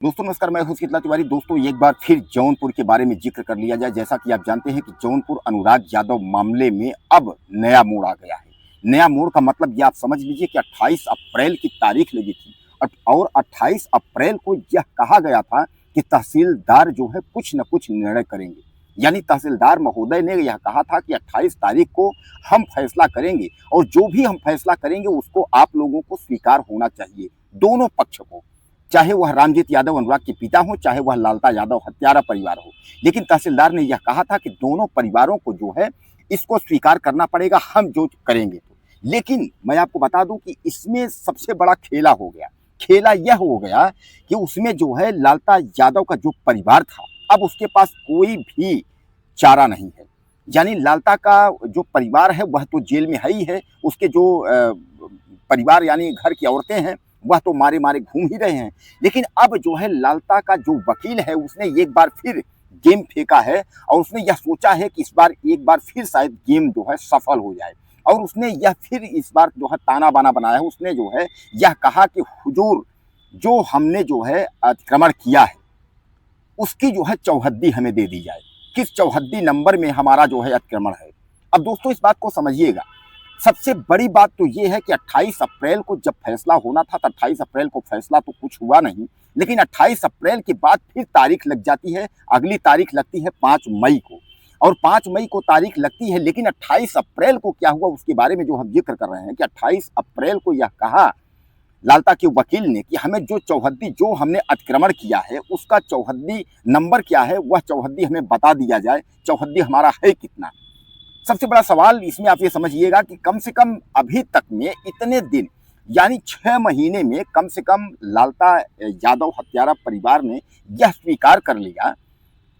दोस्तों नमस्कार, मैं हूं शीतला तिवारी। दोस्तों एक बार फिर जौनपुर के बारे में जिक्र कर लिया जाए। जैसा कि आप जानते हैं कि जौनपुर अनुराग यादव मामले में अब नया मोड़ आ गया है। नया मोड़ का मतलब ये आप समझ लीजिए कि 28 अप्रैल की तारीख लगी थी और 28 अप्रैल को यह कहा गया था कि तहसीलदार जो है कुछ न कुछ निर्णय करेंगे। यानी तहसीलदार महोदय ने यह कहा था कि 28 तारीख को हम फैसला करेंगे और जो भी हम फैसला करेंगे उसको आप लोगों को स्वीकार होना चाहिए, दोनों पक्ष को, चाहे वह रामजीत यादव अनुराग के पिता हो, चाहे वह लालता यादव हत्यारा परिवार हो। लेकिन तहसीलदार ने यह कहा था कि दोनों परिवारों को जो है इसको स्वीकार करना पड़ेगा, हम जो करेंगे तो। लेकिन मैं आपको बता दूं कि इसमें सबसे बड़ा खेला हो गया। खेला यह हो गया कि उसमें जो है लालता यादव का जो परिवार था, अब उसके पास कोई भी चारा नहीं है। यानी लालता का जो परिवार है वह तो जेल में है ही है, उसके जो परिवार यानी घर की औरतें हैं वह तो मारे मारे घूम ही रहे हैं। लेकिन अब जो है लालता का जो वकील है उसने एक बार फिर गेम फेंका है और उसने यह सोचा है कि इस बार एक बार फिर शायद गेम जो है सफल हो जाए। और उसने यह फिर इस बार जो है ताना बाना बनाया है। उसने जो है यह कहा कि हुजूर, जो हमने जो है अतिक्रमण किया है उसकी जो है चौहद्दी हमें दे दी जाए। किस चौहद्दी नंबर में हमारा जो है अतिक्रमण है। अब दोस्तों इस बात को समझिएगा। सबसे बड़ी बात तो ये है कि 28 अप्रैल को जब फैसला होना था तो 28 अप्रैल को फैसला तो कुछ हुआ नहीं। लेकिन 28 अप्रैल के बाद फिर तारीख लग जाती है। अगली तारीख लगती है 5 मई को, और 5 मई को तारीख लगती है। लेकिन 28 अप्रैल को क्या हुआ उसके बारे में जो हम जिक्र कर रहे हैं कि 28 अप्रैल को यह कहा लालता के वकील ने कि हमें जो चौहद्दी, जो हमने अतिक्रमण किया है उसका चौहद्दी नंबर क्या है, वह चौहद्दी हमें बता दिया जाए। चौहद्दी हमारा है कितना। सबसे बड़ा सवाल इसमें आप ये समझिएगा कि कम से कम अभी तक में इतने दिन यानी 6 महीने में कम से कम लालता यादव हत्यारा परिवार ने यह स्वीकार कर लिया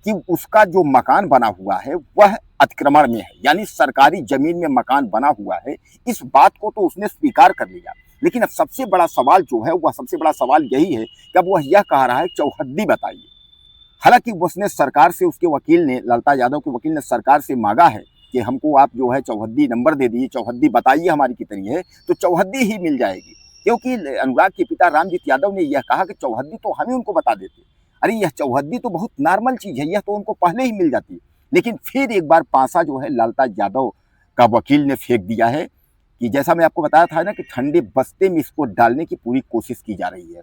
कि उसका जो मकान बना हुआ है वह अतिक्रमण में है, यानी सरकारी जमीन में मकान बना हुआ है। इस बात को तो उसने स्वीकार कर लिया। लेकिन अब सबसे बड़ा सवाल जो है वह सबसे बड़ा सवाल यही है कि अब वह यह कह रहा है चौहद्दी बताइए। हालांकि उसने सरकार से, उसके वकील ने, लालता यादव के वकील ने सरकार से मांगा है कि हमको आप जो है चौहद्दी नंबर दे दीजिए, चौहद्दी बताइए हमारी कितनी है, तो चौहद्दी ही मिल जाएगी। क्योंकि अनुराग के पिता रामजीत यादव ने यह कहा कि चौहद्दी तो हम ही उनको बता देते। अरे यह चौहद्दी तो बहुत नॉर्मल चीज है, यह तो उनको पहले ही मिल जाती। लेकिन फिर एक बार पासा जो है लालता यादव का वकील ने फेंक दिया है कि जैसा मैं आपको बताया था ना कि ठंडे बस्ते में इसको डालने की पूरी कोशिश की जा रही है।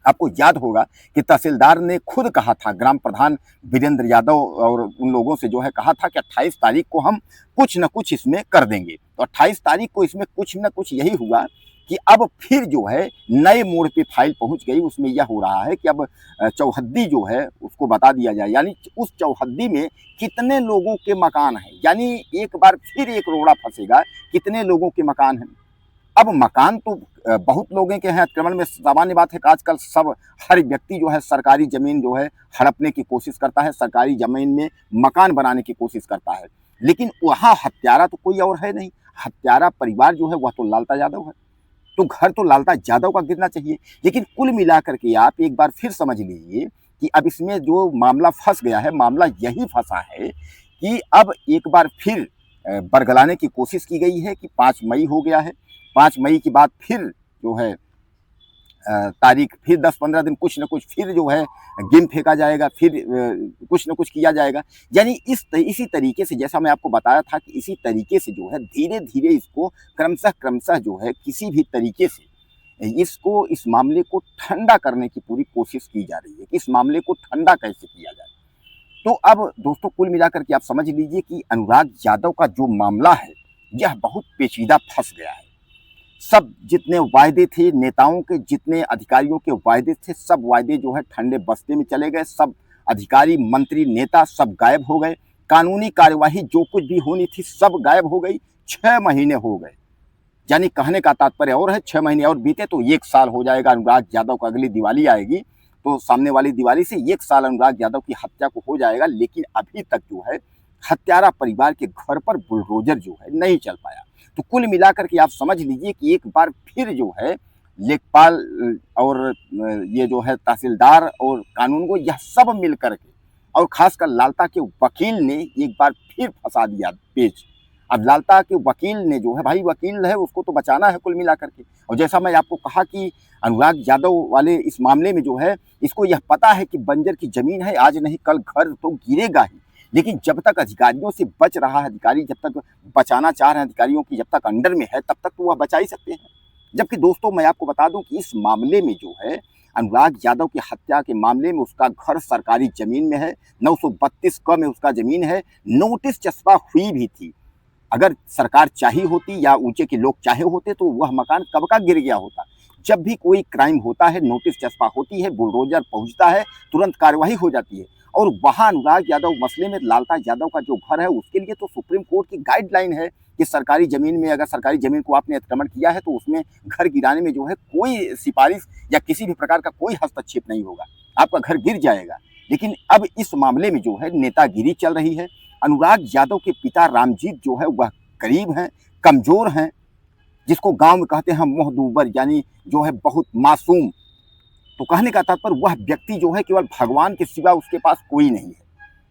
आपको याद होगा कि तहसीलदार ने खुद कहा था, ग्राम प्रधान वीरेंद्र यादव और उन लोगों से जो है कहा था कि 28 तारीख को हम कुछ न कुछ इसमें कर देंगे। तो 28 तारीख को इसमें कुछ न कुछ यही हुआ कि अब फिर जो है नए मोड़ पे फाइल पहुंच गई। उसमें यह हो रहा है कि अब चौहद्दी जो है उसको बता दिया जाए, यानी उस चौहद्दी में कितने लोगों के मकान हैं। यानी एक बार फिर एक रोड़ा फंसेगा, कितने लोगों के मकान हैं। अब मकान तो बहुत लोगों के हैं अतिक्रमण में। सामान्य बात है कि आजकल सब, हर व्यक्ति जो है सरकारी जमीन जो है हड़पने की कोशिश करता है, सरकारी जमीन में मकान बनाने की कोशिश करता है। लेकिन वहाँ हत्यारा तो कोई और है नहीं। हत्यारा परिवार जो है वह तो लालता यादव है, तो घर तो लालता यादव का गिरना चाहिए। लेकिन कुल मिलाकर के आप एक बार फिर समझ लीजिए कि अब इसमें जो मामला फंस गया है, मामला यही फंसा है कि अब एक बार फिर बरगलाने की कोशिश की गई है कि 5 मई हो गया है। 5 मई के बाद फिर जो है तारीख, फिर 10-15 दिन कुछ न कुछ फिर जो है गेम फेंका जाएगा, फिर कुछ न कुछ किया जाएगा। यानी इसी तरीके से, जैसा मैं आपको बताया था कि इसी तरीके से जो है धीरे धीरे इसको क्रमशः क्रमशः जो है किसी भी तरीके से इसको, इस मामले को ठंडा करने की पूरी कोशिश की जा रही है कि इस मामले को ठंडा कैसे किया जाए। तो अब दोस्तों कुल मिलाकर के आप समझ लीजिए कि अनुराग यादव का जो मामला है यह बहुत पेचीदा फंस गया है। सब जितने वायदे थे नेताओं के, जितने अधिकारियों के वायदे थे, सब वायदे जो है ठंडे बस्ते में चले गए। सब अधिकारी, मंत्री, नेता सब गायब हो गए। कानूनी कार्यवाही जो कुछ भी होनी थी सब गायब हो गई। 6 महीने हो गए। यानी कहने का तात्पर्य और है 6 महीने और बीते तो 1 साल हो जाएगा। अनुराग यादव को अगली दिवाली आएगी तो सामने वाली दिवाली से 1 साल अनुराग यादव की हत्या को हो जाएगा। लेकिन अभी तक जो है हत्यारा परिवार के घर पर बुलडोजर जो है नहीं चल पाया। तो कुल मिलाकर के आप समझ लीजिए कि एक बार फिर जो है लेखपाल और ये जो है तहसीलदार और कानून को, यह सब मिलकर के और खासकर लालता के वकील ने एक बार फिर फंसा दिया पेच। अब लालता के वकील ने जो है, भाई वकील है उसको तो बचाना है कुल मिला करके। और जैसा मैं आपको कहा कि अनुराग यादव वाले इस मामले में जो है, इसको यह पता है कि बंजर की जमीन है, आज नहीं कल घर तो गिरेगा ही। लेकिन जब तक अधिकारियों से बच रहा है, अधिकारी जब तक बचाना चाह रहे हैं, अधिकारियों की जब तक अंडर में है, तब तक तो वह बचा ही सकते हैं। जबकि दोस्तों मैं आपको बता दूं कि इस मामले में जो है, अनुराग यादव की हत्या के मामले में उसका घर सरकारी जमीन में है, 932 क में उसका जमीन है, नोटिस चस्पा हुई भी थी। अगर सरकार चाहिए होती या ऊंचे के लोग चाहे होते तो वह मकान कब का गिर गया होता। जब भी कोई क्राइम होता है, नोटिस चस्पा होती है, बुलडोजर पहुंचता है, तुरंत कार्रवाई हो जाती है। और वहां अनुराग यादव मसले में लालता यादव का जो घर है, उसके लिए तो सुप्रीम कोर्ट की गाइडलाइन है कि सरकारी जमीन में, अगर सरकारी जमीन को आपने अतिक्रमण किया है तो उसमें घर गिराने में जो है कोई सिफारिश या किसी भी प्रकार का कोई हस्तक्षेप नहीं होगा, आपका घर गिर जाएगा। लेकिन अब इस मामले में जो है नेतागिरी चल रही है। अनुराग यादव के पिता रामजीत जो है वह गरीब हैं, कमजोर हैं, जिसको गांव में कहते हैं मोहदूबर, यानी जो है बहुत मासूम। तो कहने का तात्पर्य वह व्यक्ति जो है केवल भगवान के सिवा उसके पास कोई नहीं है।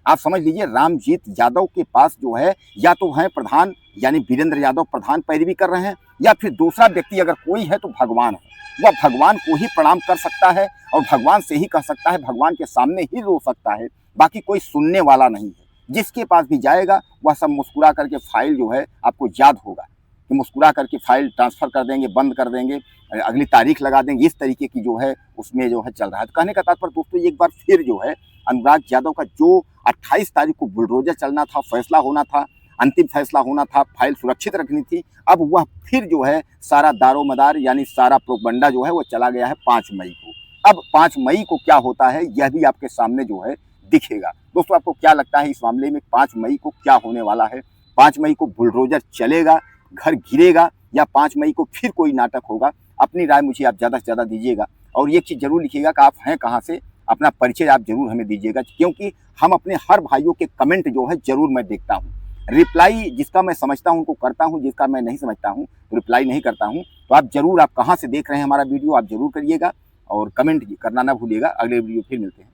आप समझ लीजिए, रामजीत यादव के पास जो है या तो है प्रधान यानी वीरेंद्र यादव प्रधान पैरवी कर रहे हैं, या फिर दूसरा व्यक्ति अगर कोई है तो भगवान है। वह भगवान को ही प्रणाम कर सकता है और भगवान से ही कह सकता है, भगवान के सामने ही रो सकता है, बाकी कोई सुनने वाला नहीं है। जिसके पास भी जाएगा वह सब मुस्कुरा करके फाइल जो है आपको याद होगा कि मुस्कुरा करके फाइल ट्रांसफर कर देंगे, बंद कर देंगे, अगली तारीख लगा देंगे, इस तरीके की जो है उसमें जो है चल रहा है। तो कहने का तात्पर्य दोस्तों एक बार फिर जो है अनुराग यादव का जो 28 तारीख को बुलडोजर चलना था, फैसला होना था, अंतिम फैसला होना था, फाइल सुरक्षित रखनी थी, अब वह फिर जो है सारा दारोमदार यानी सारा प्रोपगंडा जो है वो चला गया है 5 मई को। अब 5 मई को क्या होता है यह भी आपके सामने जो है दिखेगा। दोस्तों आपको क्या लगता है इस मामले में 5 मई को क्या होने वाला है? 5 मई को बुलडोजर चलेगा, घर गिरेगा, या 5 मई को फिर कोई नाटक होगा? अपनी राय मुझे आप ज़्यादा से ज़्यादा दीजिएगा और ये चीज़ जरूर लिखिएगा कि आप हैं कहाँ से, अपना परिचय आप जरूर हमें दीजिएगा, क्योंकि हम अपने हर भाइयों के कमेंट जो है जरूर मैं देखता हूँ। रिप्लाई जिसका मैं समझता हूँ उनको करता हूँ, जिसका मैं नहीं समझता हूँ रिप्लाई नहीं करता हूँ। तो आप जरूर, आप कहाँ से देख रहे हैं हमारा वीडियो आप जरूर करिएगा और कमेंट करना ना भूलिएगा। अगले वीडियो फिर मिलते हैं।